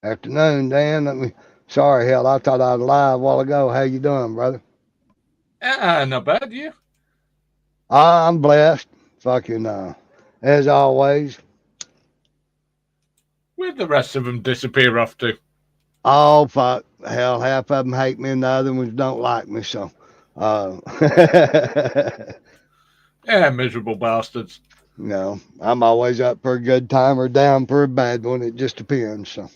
Afternoon, Dan. Sorry, hell, I thought I was live a while ago. How you doing, brother? Not bad, you. I'm blessed. Fucking, as always. Where'd the rest of them disappear off to? Oh, fuck. Hell, half of them hate me and the other ones don't like me, so. Uh, Miserable bastards. I'm always up for a good time or down for a bad one. It just depends, so.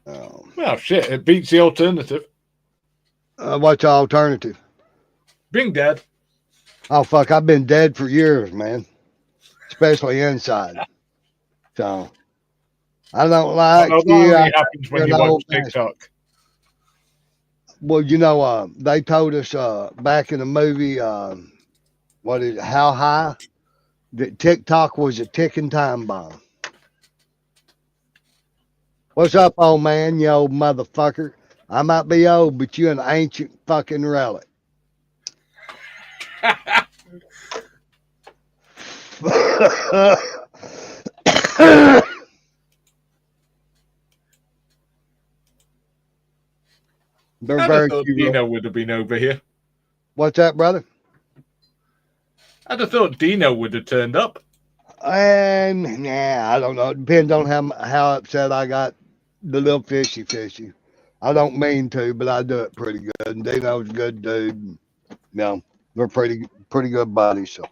Um, Well, shit, it beats the alternative. what's the alternative? Being dead. Oh, fuck. I've been dead for years, man, especially inside. So. I don't Oh no, like that you. I only think happens you're when an you watch old man. TikTok. Well, they told us back in the movie, what is it, How High, that TikTok was a ticking time bomb. What's up, old man, you old motherfucker? I might be old, but you an ancient fucking relic. They're I'd have very thought cute. Dino would have been over here. What's that, brother? I'd have thought Dino would have turned up. And yeah, I don't know. It depends on how upset I got the little fishy. I don't mean to, but I do it pretty good. And Dino's a good dude. We're pretty good buddies. So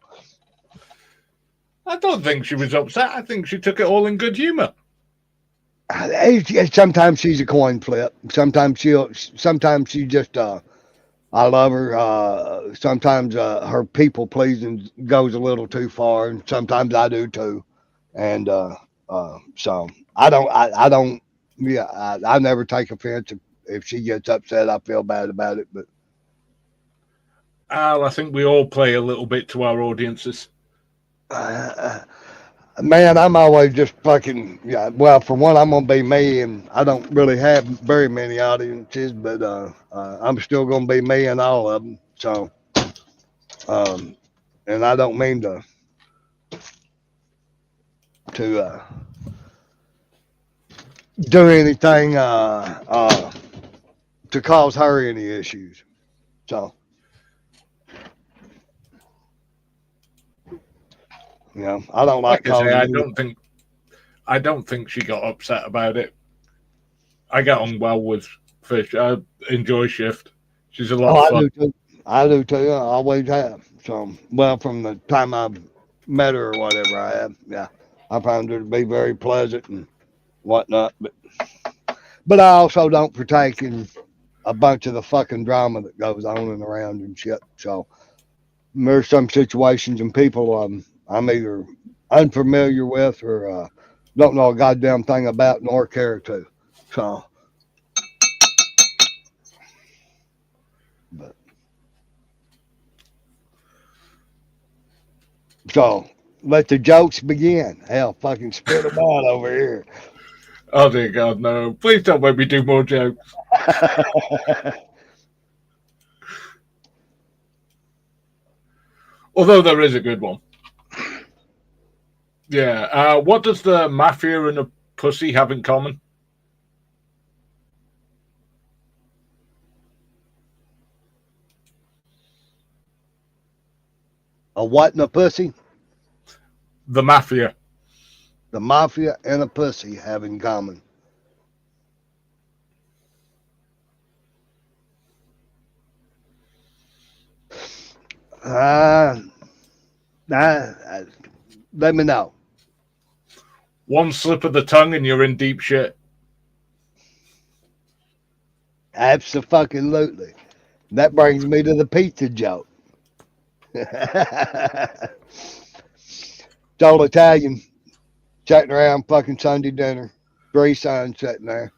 I don't think she was upset. I think she took it all in good humour. sometimes she's a coin flip. Sometimes she just I love her. Sometimes her people pleasing goes a little too far, and sometimes I do too. And so I don't. Yeah, I never take offense if she gets upset. I feel bad about it, but Al, I think we all play a little bit to our audiences. uh, man, I'm always just fucking yeah. Well, for one, I'm gonna be me, and I don't really have very many audiences, but I'm still gonna be me in all of them. So, um, and I don't mean to do anything to cause her any issues. So, I don't like Like I say, causing any. I don't think she got upset about it. I get on well with Fish. I enjoy Shift. She's a lot Oh, of I fun. do too. I do too. I always have. So, well, from the time I met her or whatever, I have. Yeah, I found her to be very pleasant and whatnot. But I also don't partake in a bunch of the fucking drama that goes on and around and shit. So there's some situations and people I'm either unfamiliar with or don't know a goddamn thing about nor care to. So, but, so let the jokes begin. Hell, fucking spit them out over here. Oh dear God, no! Please don't make me do more jokes. Although there is a good one. Yeah. What does the mafia and a pussy have in common? A what and a pussy? The mafia. The mafia and a pussy have in common. Uh, uh, let me know. One slip of the tongue and you're in deep shit. Absolutely. That brings me to the pizza joke. Old Italian sitting around fucking Sunday dinner. Three sons sitting there.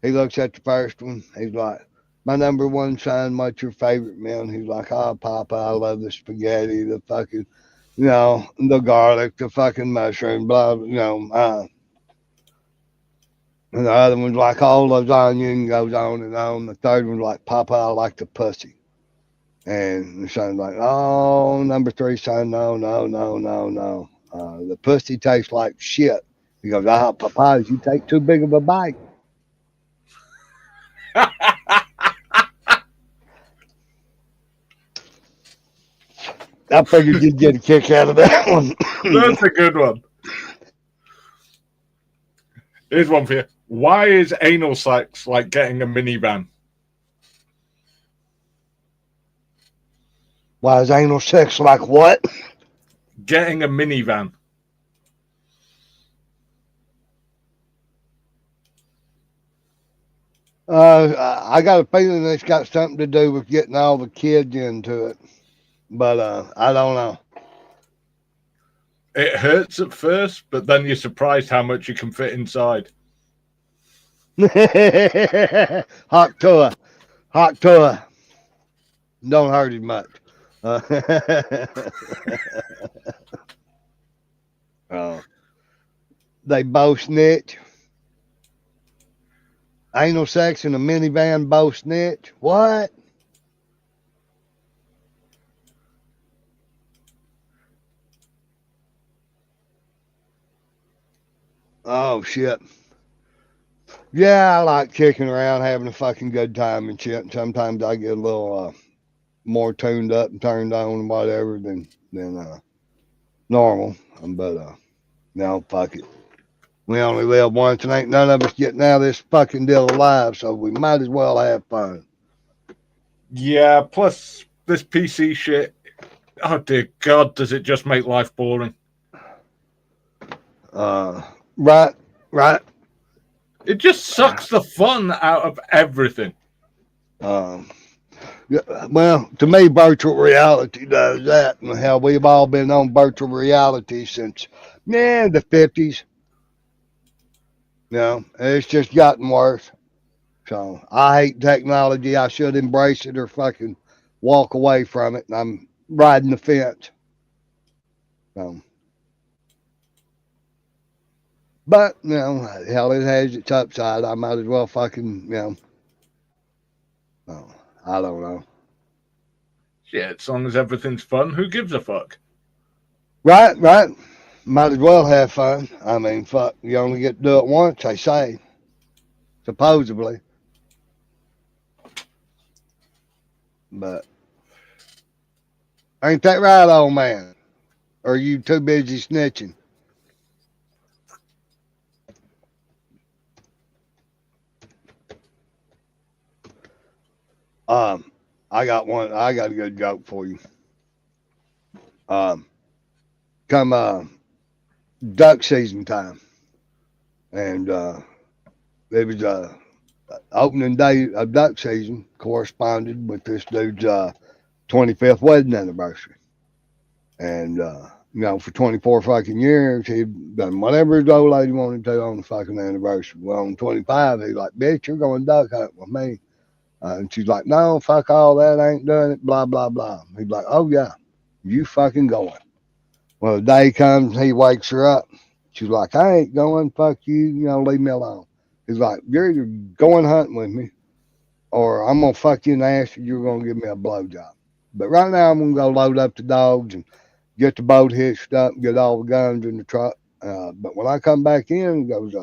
He looks at the first one. He's like, my number one son, what's your favorite meal? And he's like, oh, Papa, I love the spaghetti, the fucking, the garlic, the fucking mushroom, blah, and the other one's like, oh, lasagna, and goes on and on. The third one's like, Papa, I like the pussy. And the son's like, oh, number three son, no. The pussy tastes like shit. He goes, Popeyes, you take too big of a bite. I figured you'd get a kick out of that one. That's a good one. Here's one for you. Why is anal sex like getting a minivan? Why is anal sex like what? Getting a minivan. I got a feeling it's got something to do with getting all the kids into it, but I don't know. It hurts at first, but then you're surprised how much you can fit inside. Hot tour. Don't hurt as much. They both snitch. Anal sex in a minivan, both snitch. What? Oh shit. Yeah, I like kicking around, having a fucking good time and shit. And sometimes I get a little more tuned up and turned on and whatever than normal. But no, fuck it. We only live once, and ain't none of us getting out of this fucking deal alive, so we might as well have fun. Yeah, plus this PC shit. Oh dear God, does it just make life boring? Right. It just sucks the fun out of everything. Well, to me, virtual reality does that. And hell, we've all been on virtual reality since, the 50s. It's just gotten worse. So I hate technology. I should embrace it or fucking walk away from it. And I'm riding the fence. So, but, hell, it has its upside. I might as well fucking, I don't know. Yeah, as long as everything's fun, who gives a fuck? Right. Might as well have fun. I mean, fuck, you only get to do it once, they say. Supposedly. But ain't that right, old man? Or are you too busy snitching? I got a good joke for you. Come duck season time. And it was opening day of duck season corresponded with this dude's 25th wedding anniversary. And, for 24 fucking years, he'd done whatever his old lady wanted to on the fucking anniversary. Well, on 25, he's like, bitch, you're going duck hunting with me. And she's like, no, fuck all that, I ain't doing it, blah, blah, blah. He's like, oh, yeah, you fucking going. Well, the day comes, he wakes her up. She's like, I ain't going, fuck you, leave me alone. He's like, you're either going hunting with me or I'm going to fuck you in the ass and you're going to give me a blowjob. But right now, I'm going to go load up the dogs and get the boat hitched up and get all the guns in the truck. But when I come back in, he goes,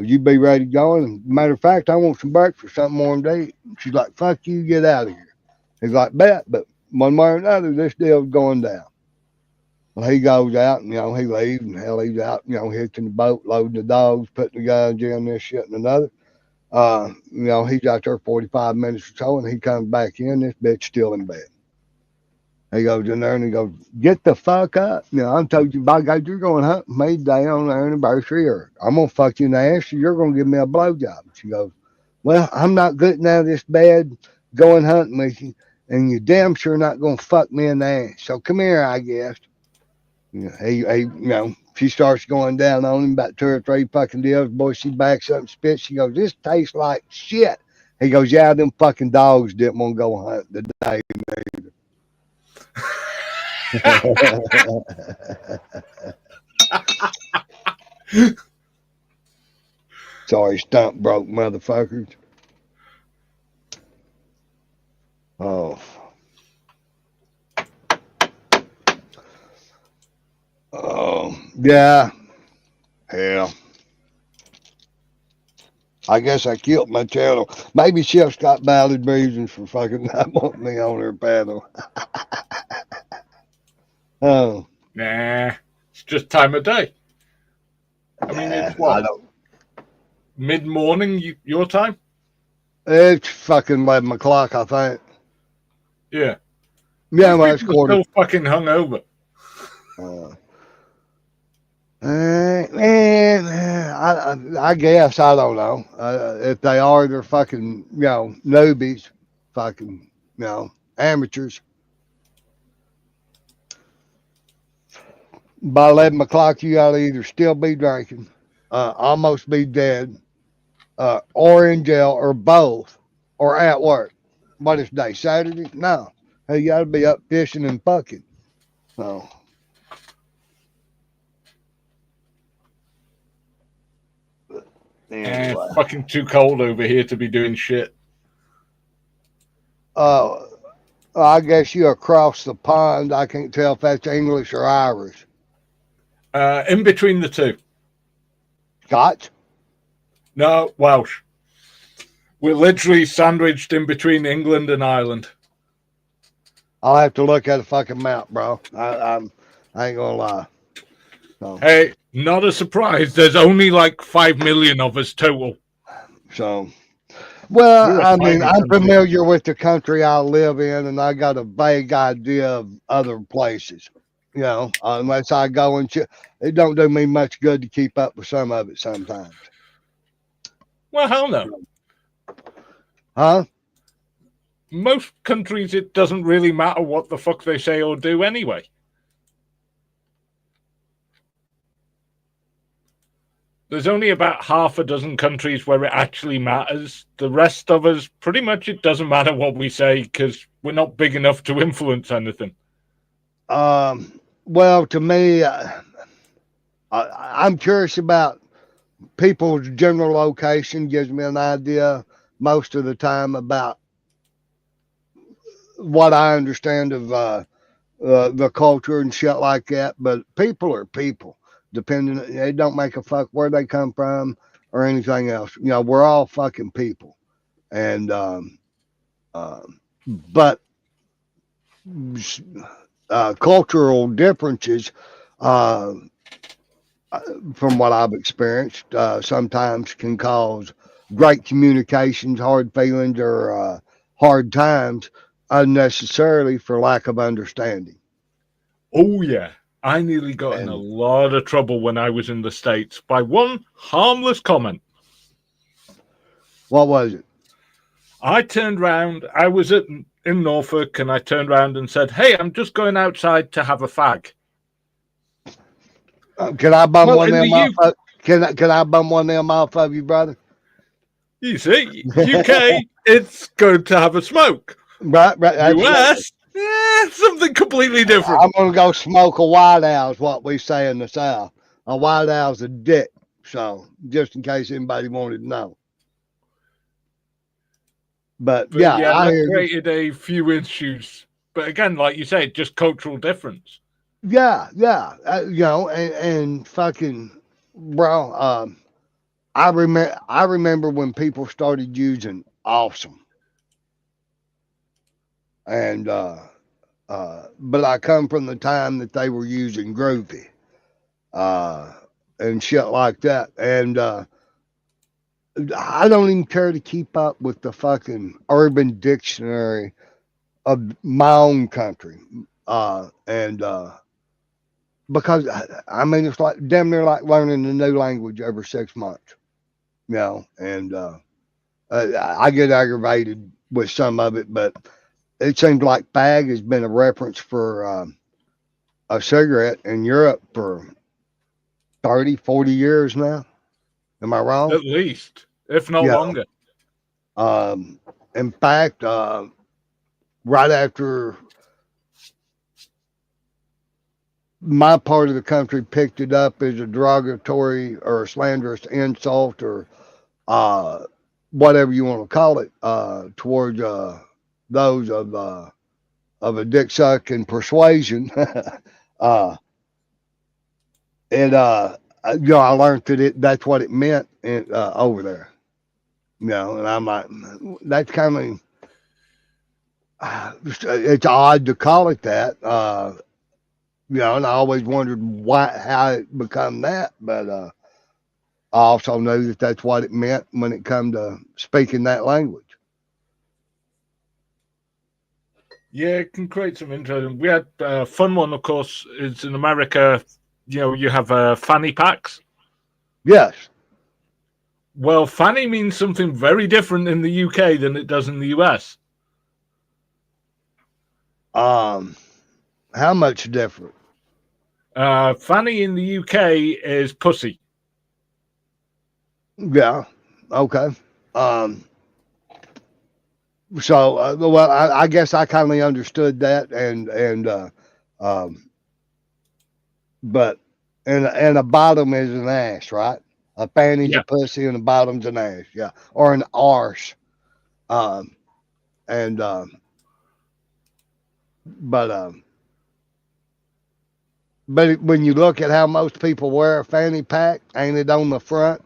you be ready to go. And matter of fact, I want some breakfast, something warm to eat. She's like, fuck you, get out of here. He's like, bet, but one way or another, this deal's going down. Well, he goes out and, he leaves and hell, he's out, hitching the boat, loading the dogs, putting the guns in, this shit and another. He's out there 45 minutes or so and he comes back in, this bitch still in bed. He goes in there and he goes, get the fuck up. I told you, by God, you're going hunting me today on our anniversary or I'm going to fuck you in the ass and you're going to give me a blowjob. She goes, well, I'm not getting out of this bed going hunting with you and you're damn sure not going to fuck me in the ass. So come here, I guess. She starts going down on him about 2 or 3 fucking deals. Boy, she backs up and spits. She goes, this tastes like shit. He goes, yeah, them fucking dogs didn't want to go hunt today neither. Sorry, stump broke, motherfuckers. Oh, yeah. Yeah. I guess I killed my channel. Maybe Chef's got valid reasons for fucking not wanting me on her panel. Oh. Nah, it's just time of day. I mean, Nah, it's I what, don't. mid-morning your time? It's fucking 11 o'clock, I think. Yeah. Yeah, Most well, it's people are quarter. still fucking hungover. Man, I guess I don't know. If they are, they're fucking newbies, fucking amateurs. By 11 o'clock, you gotta either still be drinking, almost be dead, or in jail, or both, or at work. What is today? Saturday? No, hey, you gotta be up fishing and fucking. So, anyway. Fucking too cold over here to be doing shit. Uh, I guess you're across the pond. I can't tell if that's English or Irish. In between the two. Scotch? No, Welsh. We're literally sandwiched in between England and Ireland. I'll have to look at a fucking map, bro. I ain't gonna lie. So, Hey, not a surprise. There's only like 5 million of us total. so well, We're a I mean, tiny I'm country. familiar with the country I live in, and I got a vague idea of other places. Unless I go and it don't do me much good to keep up with some of it sometimes. Well, hell no. Huh? Most countries, it doesn't really matter what the fuck they say or do anyway. There's only about half a dozen countries where it actually matters. The rest of us, pretty much, it doesn't matter what we say because we're not big enough to influence anything. Well, to me, I'm curious about people's general location. Gives me an idea most of the time about what I understand of the culture and shit like that. But people are people. Depending, they don't make a fuck where they come from or anything else. We're all fucking people, and but cultural differences, from what I've experienced, sometimes can cause great communications, hard feelings, or hard times unnecessarily for lack of understanding. Oh, yeah. I nearly got in a And lot of trouble when I was in the States by one harmless comment. what was it? I turned round, I was in Norfolk, and I turned round and said, "Hey, I'm just going outside to have a fag." Can I bum Well, one in of the them off? UK, Can I bum one of them off of you, brother? you see, UK, it's going to have a smoke. Right, absolutely. US, something completely different. I'm gonna go smoke a white owl, is what we say in the South. A white owl's a dick. So just in case anybody wanted to know. But But yeah, yeah, I that hear you. created a few issues. But again, like you say, just cultural difference. Yeah, yeah. And fucking bro, I remember when people started using awesome. And but I come from the time that they were using groovy. Uh and shit like that. And I don't even care to keep up with the fucking urban dictionary of my own country. And because I mean it's like damn near like learning a new language every 6 months, and I get aggravated with some of it, but it seems like fag has been a reference for a cigarette in Europe for 30, 40 years now. Am I wrong? At least, if not Yeah. longer. In fact, right after my part of the country picked it up as a derogatory or a slanderous insult or uh, whatever you want to call it towards those of a dick suck and persuasion. uh, it I learned that that's what it meant over there. And I'm like, that's kind of it's odd to call it that. And I always wondered how it become that, but I also knew that that's what it meant when it come to speaking that language. Yeah, it can create some interesting. We had a fun one, of course, is in America. You have fanny packs. Yes. Well, fanny means something very different in the UK than it does in the US. How much different? Fanny in the UK is pussy. Yeah. Okay. So, well, I guess I kind of understood that, but and a bottom is an ass, right? A fanny's Yeah. a pussy and a bottom's an ass, yeah, or an arse. Um, and but when you look at how most people wear a fanny pack, ain't it on the front?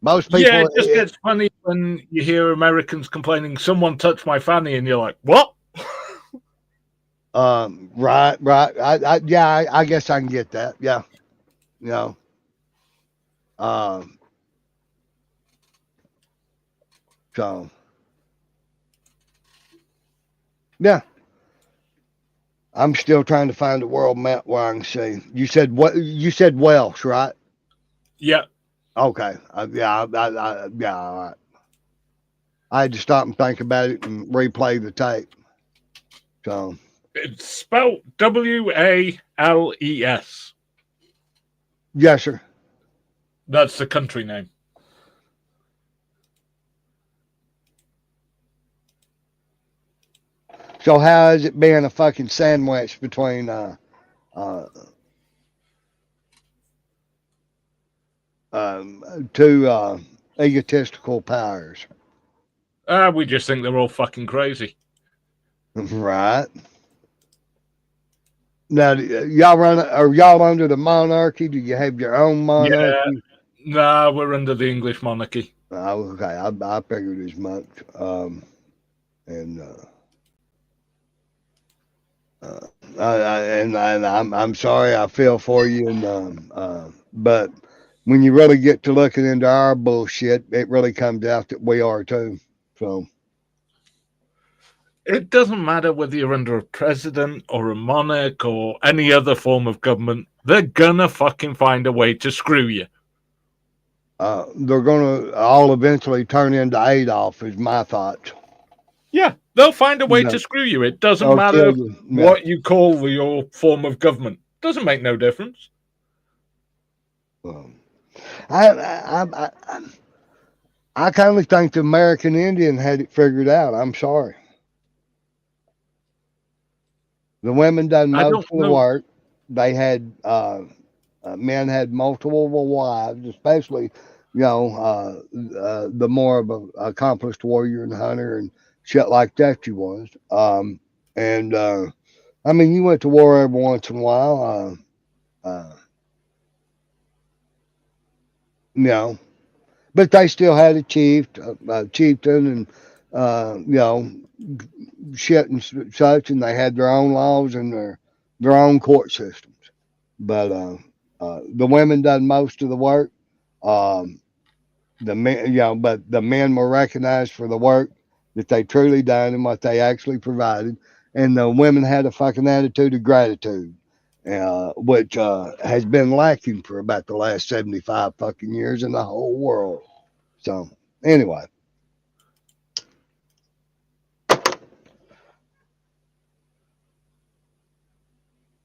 Most Yeah, people, it just gets funny when you hear Americans complaining, someone touched my fanny, and you're like, what? right. I guess I can get that. Yeah, you know. Um, so yeah, I'm still trying to find a world map where I can see. You said what? You said Welsh, right? Yeah. Okay. Yeah. All right. I had to stop and think about it and replay the tape. So It's spelled Wales. yes, sir. That's the country name. So how is it being a fucking sandwich between uh, two egotistical powers? We just think they're all fucking crazy. Right. Now, are y'all under the monarchy? Do you have your own Yeah. monarchy? Nah, we're under the English monarchy. Okay, I figured as much. And I'm sorry, I feel for you, but when you really get to looking into our bullshit, it really comes out that we are too. So It doesn't matter whether you're under a president or a monarch or any other form of government, they're gonna fucking find a way to screw you. they're gonna all eventually turn into Adolf, is my thought. Yeah, they'll find a way No, to screw you. It doesn't I'll matter kill you. Yeah. what you call your form of government. Doesn't make no difference. Um, I kind of think the American Indian had it figured out. I'm sorry. The women done I most don't of the know. work. They had men had multiple wives, especially the more of an accomplished warrior and hunter and shit like that you was. And I mean, you went to war every once in a while. You know, but they still had a chieftain, and shit and such, and they had their own laws and their own court systems. But the women done most of the work. Um, the men, but the men were recognized for the work that they truly done and what they actually provided, and the women had a fucking attitude of gratitude, which has been lacking for about the last 75 fucking years in the whole world. So anyway.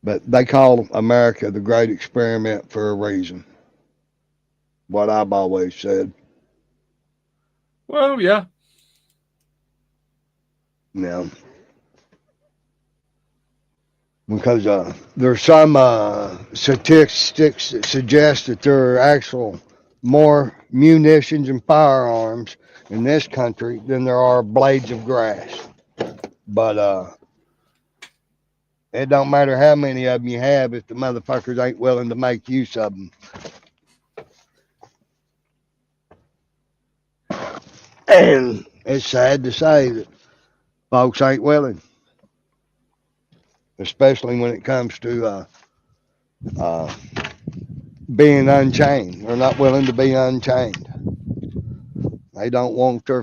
But they call America the great experiment for a reason. What I've always said. Well, yeah. Now, because there's some statistics that suggest that there are actual more munitions and firearms in this country than there are blades of grass. But It don't matter how many of them you have if the motherfuckers ain't willing to make use of them. And it's sad to say that folks ain't willing, especially when it comes to uh, being unchained. They're not willing to be unchained. They don't want their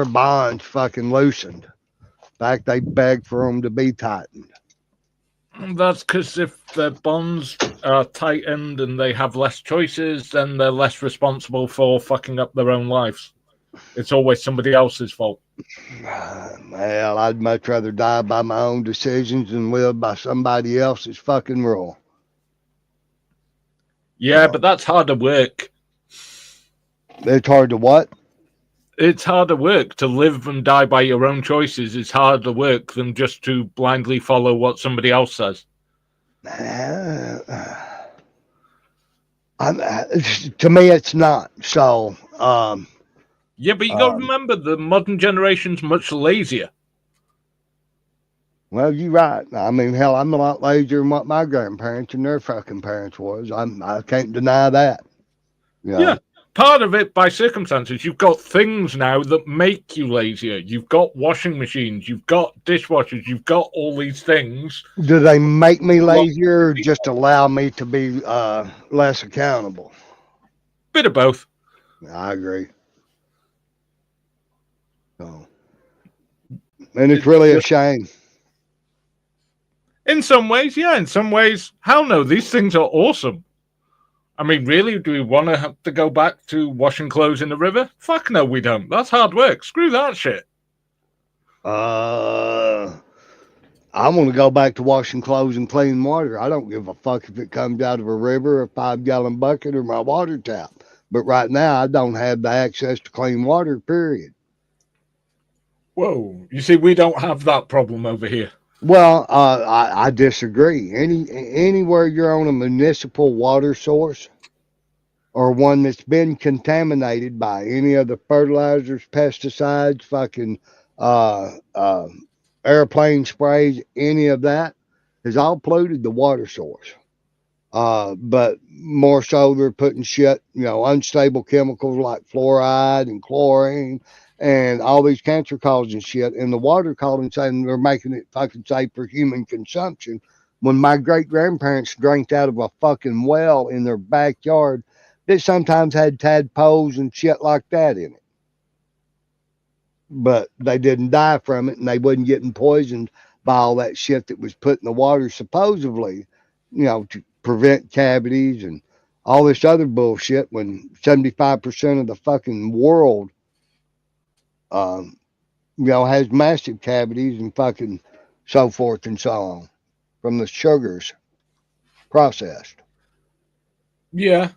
bonds fucking loosened. In fact, they beg for them to be tightened. That's because if their bonds are tightened and they have less choices, then they're less responsible for fucking up their own lives. It's always somebody else's fault. Well, I'd much rather die by my own decisions than live by somebody else's fucking rule. Yeah, but that's harder work. It's hard to what? It's harder work to live and die by your own choices. It's harder work than just to blindly follow what somebody else says. To me, it's not. So, yeah, but you got to remember the modern generation's much lazier. Well, you're right. I mean, hell, I'm a lot lazier than what my grandparents and their fucking parents was. I can't deny that. You know? Yeah, part of it by circumstances. You've got things now that make you lazier. You've got washing machines. You've got dishwashers. You've got all these things. Do they make me lazier or just allow me to be less accountable? Bit of both. I agree. So, and it's really a shame. In some ways, yeah. In some ways, hell no. These things are awesome. I mean, really, do we want to have to go back to washing clothes in the river? Fuck no, we don't. That's hard work. Screw that shit. I want to go back to washing clothes in clean water. I don't give a fuck if it comes out of a river, a 5-gallon bucket, or my water tap. But right now, I don't have the access to clean water, period. Whoa. You see, we don't have that problem over here. Well, I disagree. Anywhere you're on a municipal water source or one that's been contaminated by any of the fertilizers, pesticides, fucking airplane sprays, any of that has all polluted the water source. But more so, they're putting shit, unstable chemicals like fluoride and chlorine and all these cancer causing shit in the water column, saying they're making it fucking safe for human consumption. When my great grandparents drank out of a fucking well in their backyard that sometimes had tadpoles and shit like that in it. But they didn't die from it and they wasn't getting poisoned by all that shit that was put in the water, supposedly, to prevent cavities and all this other bullshit, when 75% of the fucking world has massive cavities and fucking so forth and so on from the sugars processed. Yeah,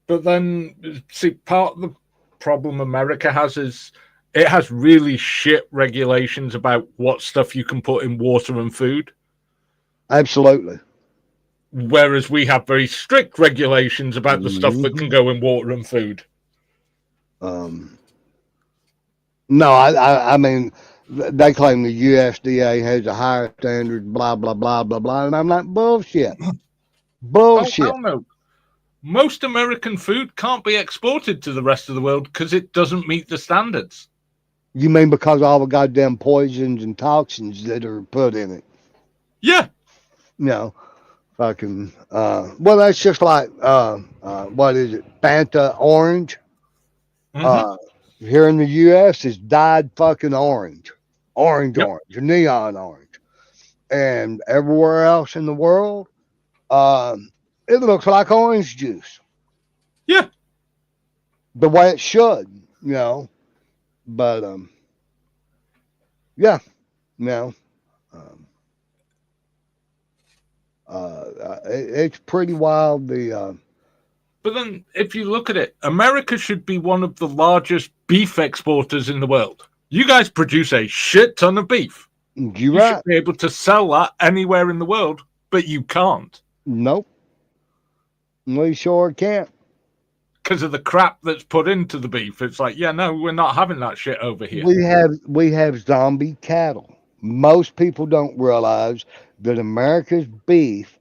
but then, see, part of the problem America has is it has really shit regulations about what stuff you can put in water and food. Absolutely. Whereas we have very strict regulations about the stuff that can go in water and food. No, I mean, they claim the USDA has a higher standard, blah, blah, blah, blah, blah. And I'm like, bullshit. Bullshit. Oh, hell no. Most American food can't be exported to the rest of the world because it doesn't meet the standards. You mean because of all the goddamn poisons and toxins that are put in it? Yeah. Fucking, well, that's just like, what is it? Fanta orange. Here in the U.S. is dyed fucking orange, orange, neon orange. And everywhere else in the world, it looks like orange juice. Yeah. The way it should, But, yeah, it's pretty wild. But then, if you look at it, America should be one of the largest beef exporters in the world. You guys produce a shit ton of beef. You should be able to sell that anywhere in the world, but you can't. Nope. We sure can't. Because of the crap that's put into the beef. It's like, yeah, no, we're not having that shit over here. We have zombie cattle. most people don't realize that America's beef,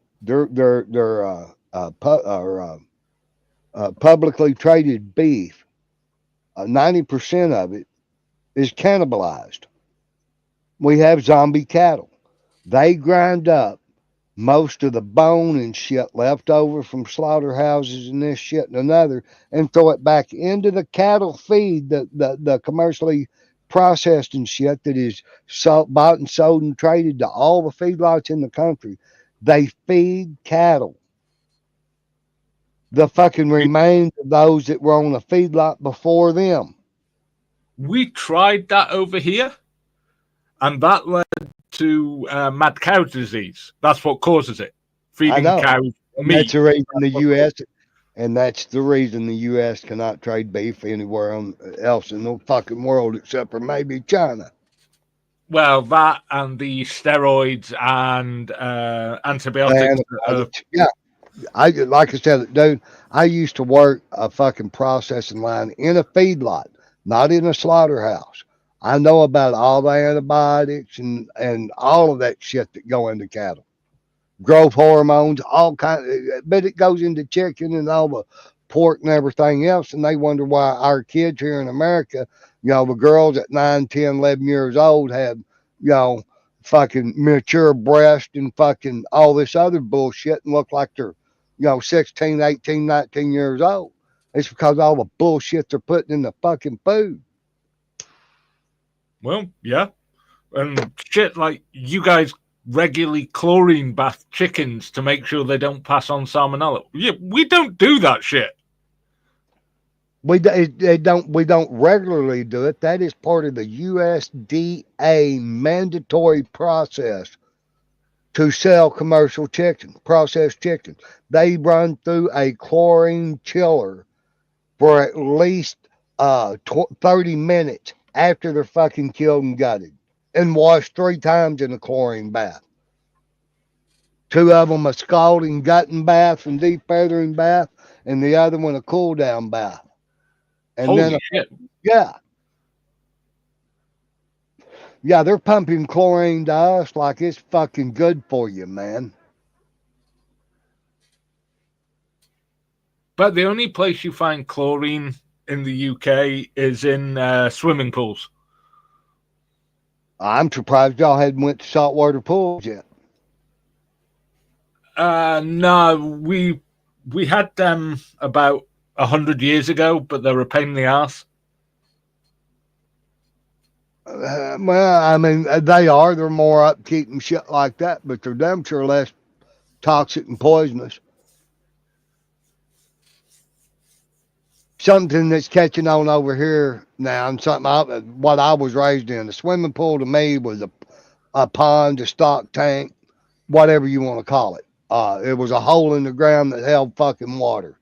publicly traded beef, 90% of it is cannibalized. We have zombie cattle. They grind up most of the bone and shit left over from slaughterhouses and this shit and another and throw it back into the cattle feed, the commercially processed and shit that is bought and sold and traded to all the feedlots in the country. They feed cattle the fucking remains of those that were on the feedlot before them. We tried that over here, and that led to mad cow disease. That's what causes it. Feeding cows meat. That's the reason the U.S. And that's the reason the U.S. cannot trade beef anywhere else in the fucking world except for maybe China. Well, that and the steroids and antibiotics. Yeah. Like I said, dude, I used to work a fucking processing line in a feedlot, not in a slaughterhouse. I know about all the antibiotics and all of that shit that go into cattle. Growth hormones, all kind but it goes into chicken and all the pork and everything else. And they wonder why our kids here in America, the girls at 9, 10, 11 years old have, fucking mature breast and fucking all this other bullshit and look like they're, 16, 18, 19 years old. It's because all the bullshit they're putting in the fucking food. Well, yeah. And shit like you guys regularly chlorine bath chickens to make sure they don't pass on salmonella. Yeah, we don't do that shit. We don't regularly do it. That is part of the USDA mandatory process to sell commercial chicken, processed chicken. They run through a chlorine chiller for at least 30 minutes after they're fucking killed and gutted, and washed 3 times in a chlorine bath. 2 of them a scalding gutting bath and deep feathering bath, and the other one a cool down bath. And holy shit. Yeah, they're pumping chlorine to us like it's fucking good for you, man. But the only place you find chlorine in the UK is in swimming pools. I'm surprised y'all hadn't went to saltwater pools yet. No, we had them about 100 years ago, but they were a pain in the ass. Well, I mean, they're more upkeep and shit like that, but they're damn sure less toxic and poisonous. Something that's catching on over here now, and what I was raised in. The swimming pool to me was a pond, a stock tank, whatever you want to call it. It was a hole in the ground that held fucking water.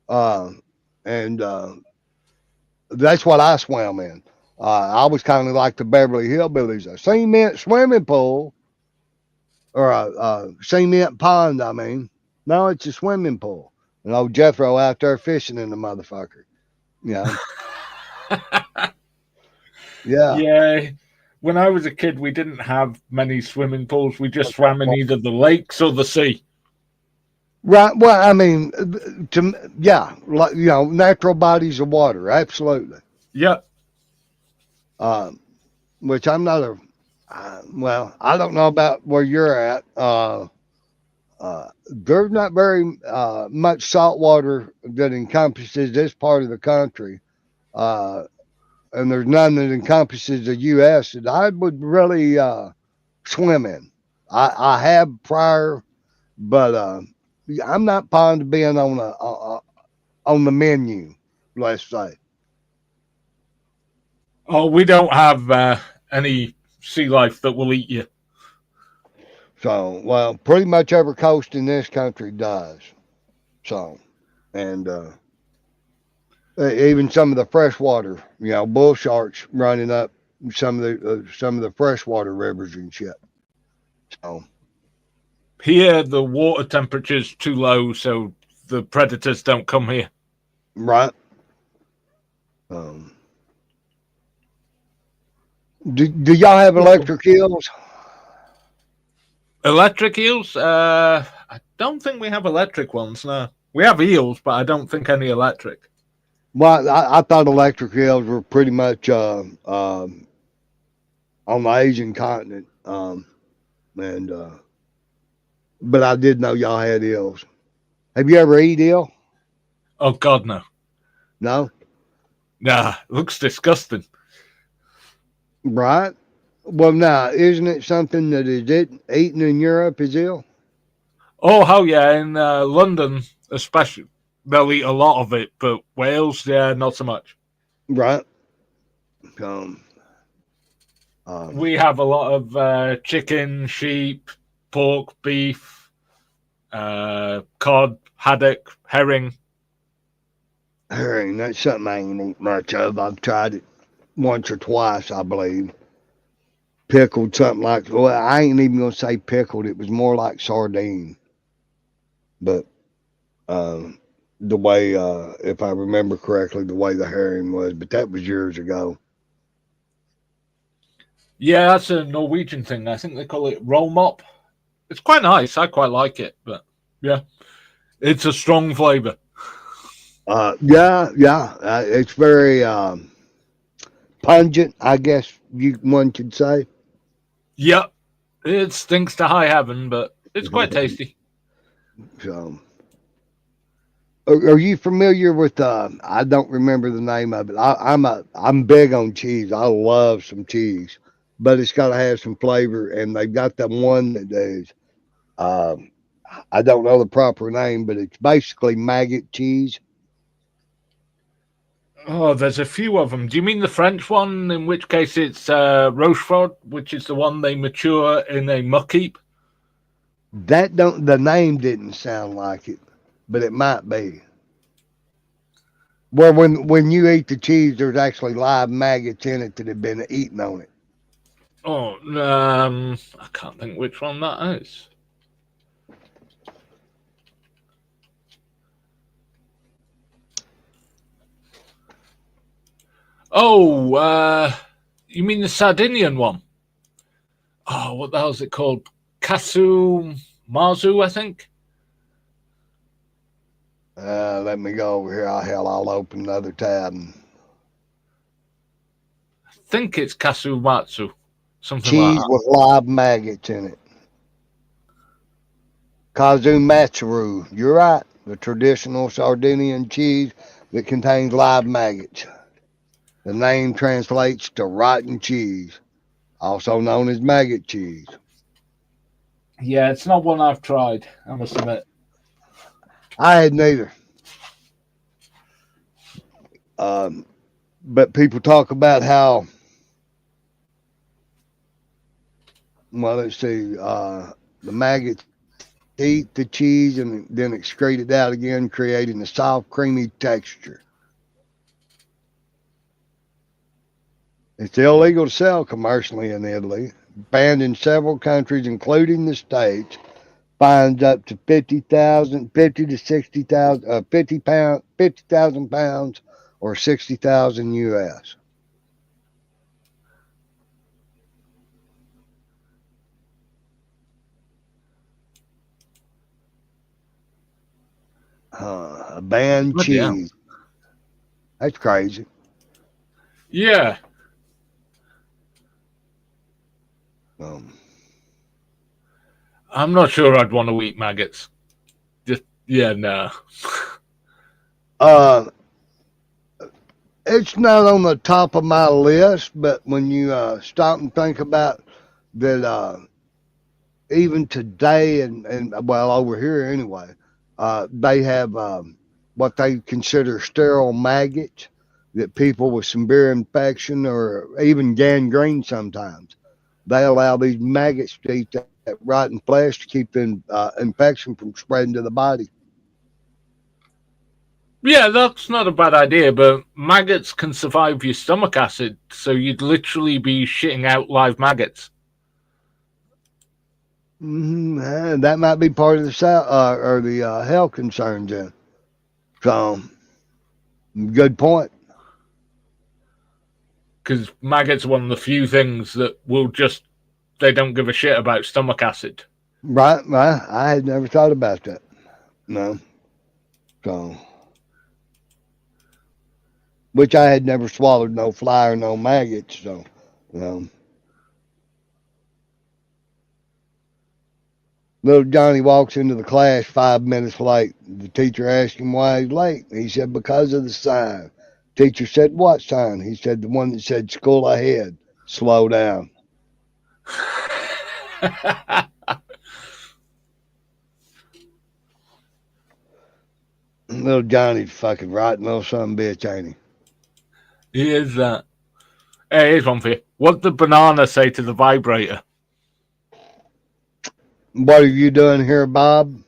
And that's what I swam in. I was kind of like the Beverly Hillbillies, a cement swimming pool or a cement pond. I mean, no, it's a swimming pool. And old Jethro out there fishing in the motherfucker. Yeah. Yeah. When I was a kid, we didn't have many swimming pools. We just swam in either the lakes or the sea. Right. Well, I mean, natural bodies of water. Absolutely. Yeah. Which I'm not I don't know about where you're at. There's not very much salt water that encompasses this part of the country. And there's none that encompasses the U.S. that I would really swim in. I have prior, but I'm not fond of being on the menu, let's say. Oh, we don't have any sea life that will eat you. So, well, pretty much every coast in this country does. So, and even some of the freshwater, bull sharks running up some of the freshwater rivers and shit. So here, the water temperature's too low, so the predators don't come here. Right. Do y'all have electric eels? Electric eels? I don't think we have electric ones. No, we have eels, but I don't think any electric. Well, I thought electric eels were pretty much on the Asian continent, and but I did know y'all had eels. Have you ever eat eel? Oh God, no. No, Nah, looks disgusting. right? Well, now isn't it something that is eaten in Europe? Is eel? Oh hell yeah! In London, especially, they'll eat a lot of it, but Wales, yeah, not so much. Right. Um, um, We have a lot of chicken, sheep, pork, beef, cod, haddock, herring. herring. That's something I ain't eat much of. I've tried it once or twice, I believe. Pickled something like. Well, I ain't even gonna say pickled. It was more like sardine, but um, the way, if I remember correctly, the way the herring was. But that was years ago. Yeah, that's a Norwegian thing. I think they call it roll mop. It's quite nice. I quite like it, but yeah, it's a strong flavour. Yeah, yeah. It's very pungent, I guess one could say. Yep, it stinks to high heaven, but it's quite tasty. So, are you familiar with? I don't remember the name of it. I'm big on cheese. I love some cheese, but it's got to have some flavor. And they've got the one that is. Um, I don't know the proper name, but it's basically maggot cheese. Oh, there's a few of them. Do you mean the French one? In which case it's Rochefort, which is the one they mature in a muck heap. That don't the name didn't sound like it, but it might be. Well, when you eat the cheese, there's actually live maggots in it that have been eaten on it. Oh, I can't think which one that is. Oh, you mean the Sardinian one? Oh, what the hell is it called? Kasu Marzu, I think. Let me go over here. I'll open another tab. I think it's Kasu Matsu, something like Cheese that. with live maggots in it. Kazu Matsuru. You're right. The traditional Sardinian cheese that contains live maggots. The name translates to rotten cheese, also known as maggot cheese. Yeah, it's not one I've tried, I must admit. I had neither. Um, but people talk about how, well, let's see, the maggots eat the cheese and then excrete it out again, creating a soft, creamy texture. It's illegal to sell commercially in Italy, banned in several countries, including the States. Fines up to 50,000, 50 to 60,000, 50,000 pounds, or 60,000 US. A banned Bloody hell. cheese. That's crazy. Yeah, Um, I'm not sure I'd want to eat maggots. Just, yeah, no. uh, it's not on the top of my list, but when you stop and think about that, even today, and well, over here anyway, they have what they consider sterile maggots that people with severe infection or even gangrene sometimes they allow these maggots to eat that rotten flesh to keep the infection from spreading to the body. Yeah, that's not a bad idea, but maggots can survive your stomach acid, so you'd literally be shitting out live maggots. That might be part of the or the health concerns. Then, so good point. because maggots are one of the few things that they don't give a shit about stomach acid. Right. I had never thought about that. No. So, which I had never swallowed no fly or no maggots. So, little Johnny walks into the class 5 minutes late. The teacher asked him why he's late. He said, because of the sign. Teacher said, what sign? He said, the one that said school ahead. Slow down. Little Johnny's fucking rotten little son of a bitch, ain't he? He is that. Hey, here's one for you. What did the banana say to the vibrator? What are you doing here, Bob?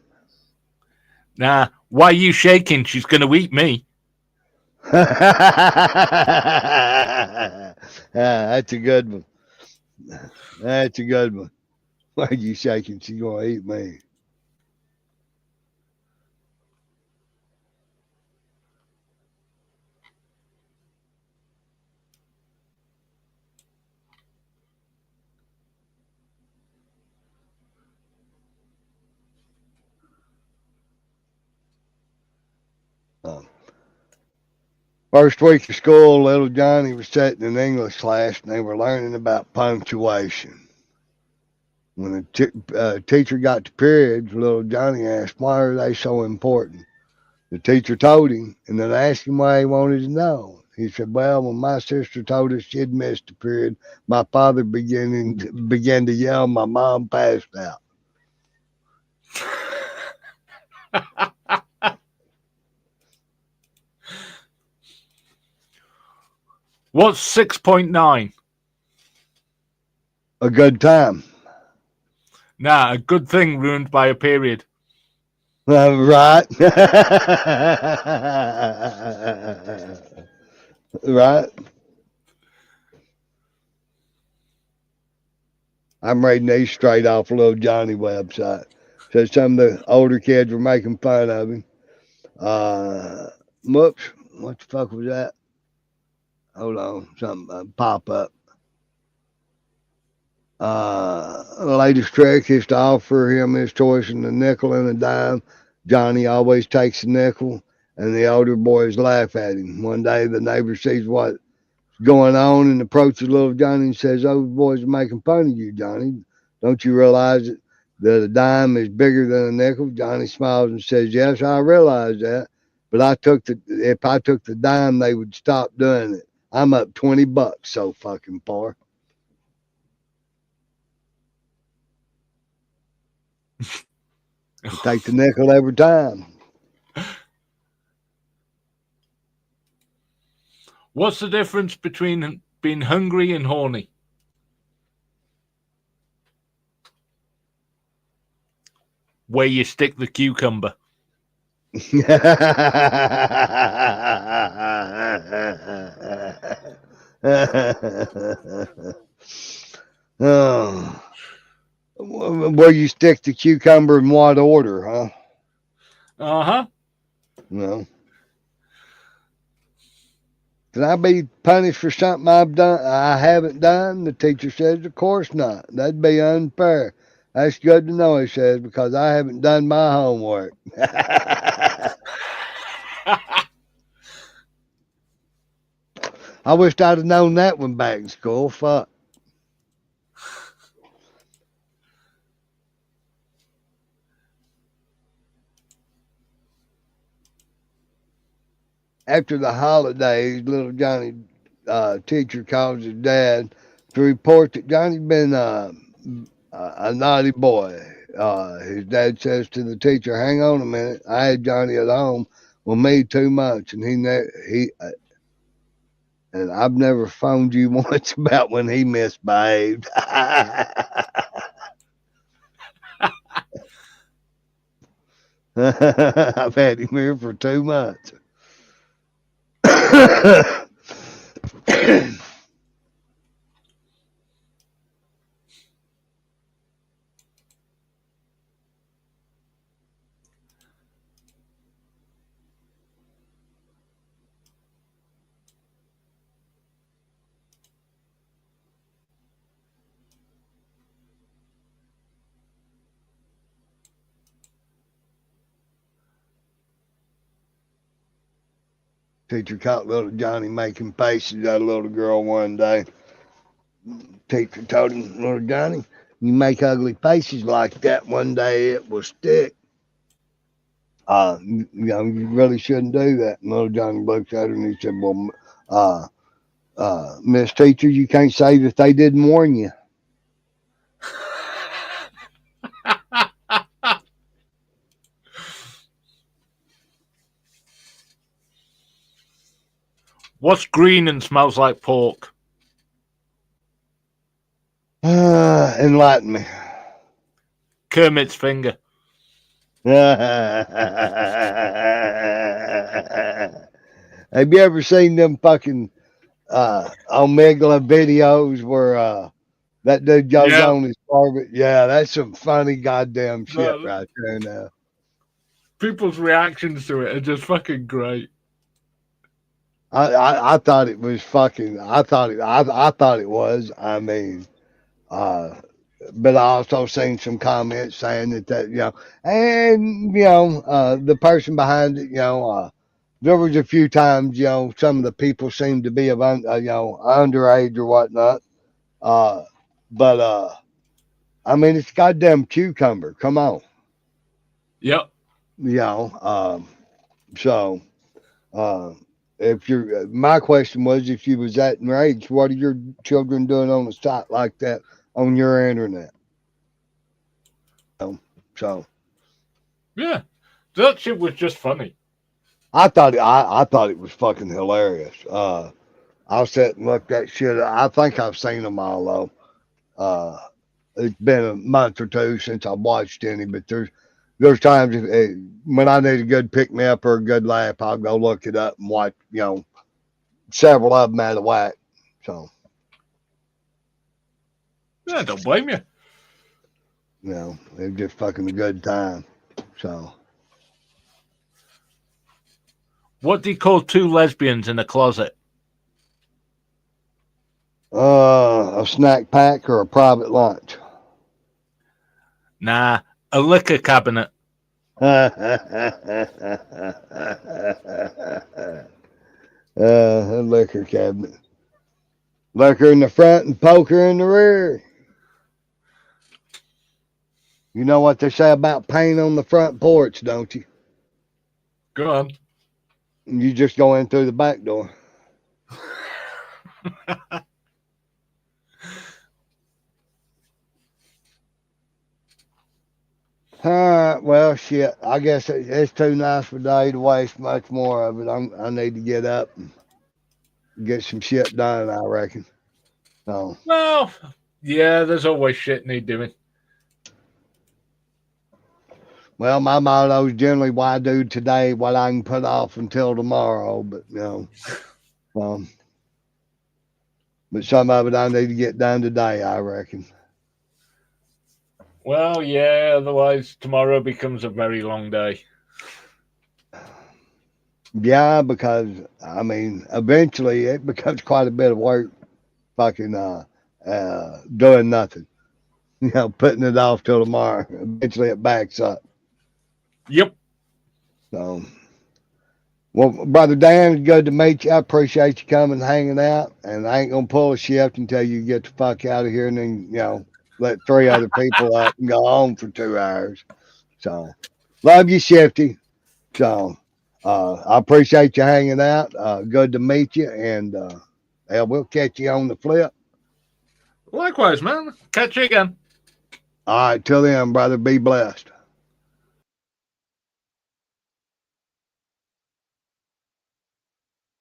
Nah, why are you shaking? She's going to eat me. That's a good one. That's a good one. Why are you shaking? She's going to eat me. First week of school, little Johnny was sitting in English class, and they were learning about punctuation. When the teacher got to periods, little Johnny asked, why are they so important? The teacher told him, and then asked him why he wanted to know. He said, well, when my sister told us she'd missed a period, my father began to yell, my mom passed out. What's 6.9? A good time. Nah, a good thing ruined by a period. Right. Right. I'm reading these straight off little Johnny website. Says some of the older kids were making fun of him. Whoops. What the fuck was that? Hold on. Something pop up. The latest trick is to offer him his choice in a nickel and a dime. Johnny always takes a nickel, and the older boys laugh at him. One day, the neighbor sees what's going on and approaches little Johnny and says, those boys are making fun of you, Johnny. Don't you realize that a dime is bigger than a nickel? Johnny smiles and says, yes, I realize that. But if I took the dime, they would stop doing it. I'm up $20 so fucking far. Take the nickel every time. What's the difference between being hungry and horny? Where you stick the cucumber. Oh. Where you stick the cucumber in what order, huh? Uh-huh. No. Can I be punished for something I haven't done? The teacher says, of course not. That'd be unfair. That's good to know, he says, because I haven't done my homework. I wished I'd have known that one back in school. Fuck. After the holidays, little Johnny teacher calls his dad to report that Johnny's been a naughty boy. His dad says to the teacher, "Hang on a minute, I had Johnny at home with me 2 months, and and I've never phoned you once about when he misbehaved." I've had him here for 2 months. Teacher caught little Johnny making faces at a little girl one day. Teacher told him, little Johnny, you make ugly faces like that, one day it will stick. You really shouldn't do that. And little Johnny looked at her and he said, well, Miss Teacher, you can't say that they didn't warn you. What's green and smells like pork? Enlighten me. Kermit's finger. Have you ever seen them fucking Omega videos where that dude goes on his carpet? Yeah, that's some funny goddamn shit right there now. People's reactions to it are just fucking great. I thought it was fucking. I thought it was. I mean, but I also seen some comments saying that and the person behind it, there was a few times, some of the people seemed to be of underage or whatnot. But I mean, it's goddamn cucumber. Come on. Yep. So. If you're, my question was, if you was that enraged, what are your children doing on a site like that on your internet? So, yeah, that shit was just funny. I thought it was fucking hilarious. I'll sit and look that shit. I think I've seen them all though. It's been a month or two since I watched any, but there's times when I need a good pick me up or a good laugh, I'll go look it up and watch, several of them out of whack. So, yeah, don't blame you. They're just fucking a good time. So, what do you call two lesbians in a closet? A snack pack or a private lunch? Nah, a liquor cabinet. A liquor cabinet. Liquor in the front and poker in the rear. You know what they say about paint on the front porch, don't you? Go on. You just go in through the back door. All right, well, shit. I guess it's too nice a day to waste much more of it. I need to get up and get some shit done, I reckon. So, well, yeah, there's always shit need doing. Well, my motto is generally why do today what I can put off until tomorrow, but but some of it I need to get done today, I reckon. Well, yeah, otherwise tomorrow becomes a very long day. Yeah, because I mean, eventually it becomes quite a bit of work fucking doing nothing. Putting it off till tomorrow. Eventually it backs up. Yep. So, well, Brother Dan, it's good to meet you. I appreciate you coming and hanging out. And I ain't going to pull a shift until you get the fuck out of here and then, let 3 other people up and go home for 2 hours. So, love you, Shifty. So, I appreciate you hanging out. Good to meet you. And we'll catch you on the flip. Likewise, man. Catch you again. All right. Till then, brother, be blessed.